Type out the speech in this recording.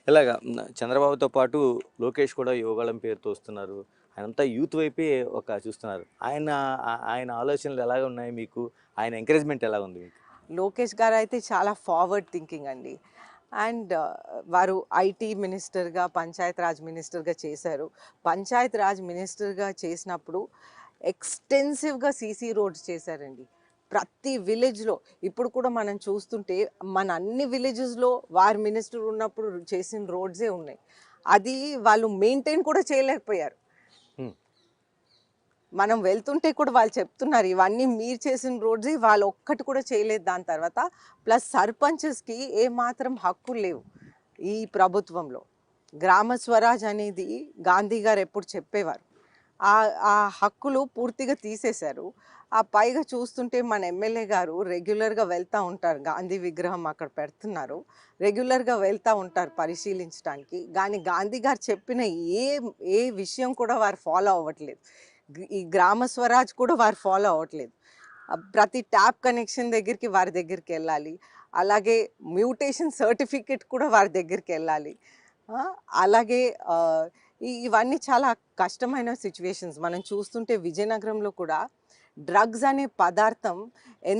ఇలాగా చంద్రబాబుతో పాటు లోకేష్ కూడా యువగళం పేరుతో వస్తున్నారు. ఆయనంతా యూత్ వైపే చూస్తున్నారు. ఆయన ఆలోచనలు ఎలాగ ఉన్నాయి మీకు? ఆయన ఎంకరేజ్‌మెంట్ ఎలా ఉంది మీకు? లోకేష్ గారు అయితే చాలా ఫార్వర్డ్ థింకింగ్ అండి. అండ్ వారు ఐటీ మినిస్టర్గా, పంచాయత్ రాజ్ మినిస్టర్గా చేశారు. పంచాయత్ రాజ్ మినిస్టర్గా చేసినప్పుడు ఎక్స్టెన్సివ్గా సీసీ రోడ్స్ చేశారండి. ప్రతి విలేజ్లో ఇప్పుడు కూడా మనం చూస్తుంటే మన అన్ని విలేజెస్లో వారి మినిస్టర్ ఉన్నప్పుడు చేసిన రోడ్సే ఉన్నాయి. అది వాళ్ళు మెయింటైన్ కూడా చేయలేకపోయారు. హ్మ్. మనం వెళ్తుంటే కూడా వాళ్ళు చెప్తున్నారు ఇవన్నీ మీరు చేసిన రోడ్స్ వాళ్ళు ఒక్కటి కూడా చేయలేదు దాని తర్వాత. ప్లస్ సర్పంచెస్కి ఏమాత్రం హక్కులు లేవు ఈ ప్రభుత్వంలో. గ్రామ స్వరాజ్ అనేది గాంధీ గారు ఎప్పుడు చెప్పేవారు. ఆ ఆ హక్కులు పూర్తిగా తీసేశారు. ఆ పైగా చూస్తుంటే మన ఎమ్మెల్యే గారు రెగ్యులర్గా వెళ్తూ ఉంటారు. గాంధీ విగ్రహం అక్కడ పెడుతున్నారు. రెగ్యులర్గా వెళ్తూ ఉంటారు పరిశీలించడానికి. కానీ గాంధీ గారు చెప్పిన ఏ ఏ విషయం కూడా వారు ఫాలో అవ్వట్లేదు. ఈ గ్రామ స్వరాజ్ కూడా వారు ఫాలో అవ్వట్లేదు. ప్రతి ట్యాప్ కనెక్షన్ దగ్గరికి వారి దగ్గరికి వెళ్ళాలి. అలాగే మ్యూటేషన్ సర్టిఫికెట్ కూడా వారి దగ్గరికి వెళ్ళాలి. అలాగే ఇవన్నీ చాలా కష్టమైన సిచ్యువేషన్స్ మనం చూస్తుంటే విజయనగరంలో కూడా డ్రగ్స్ అనే పదార్థం ఎంత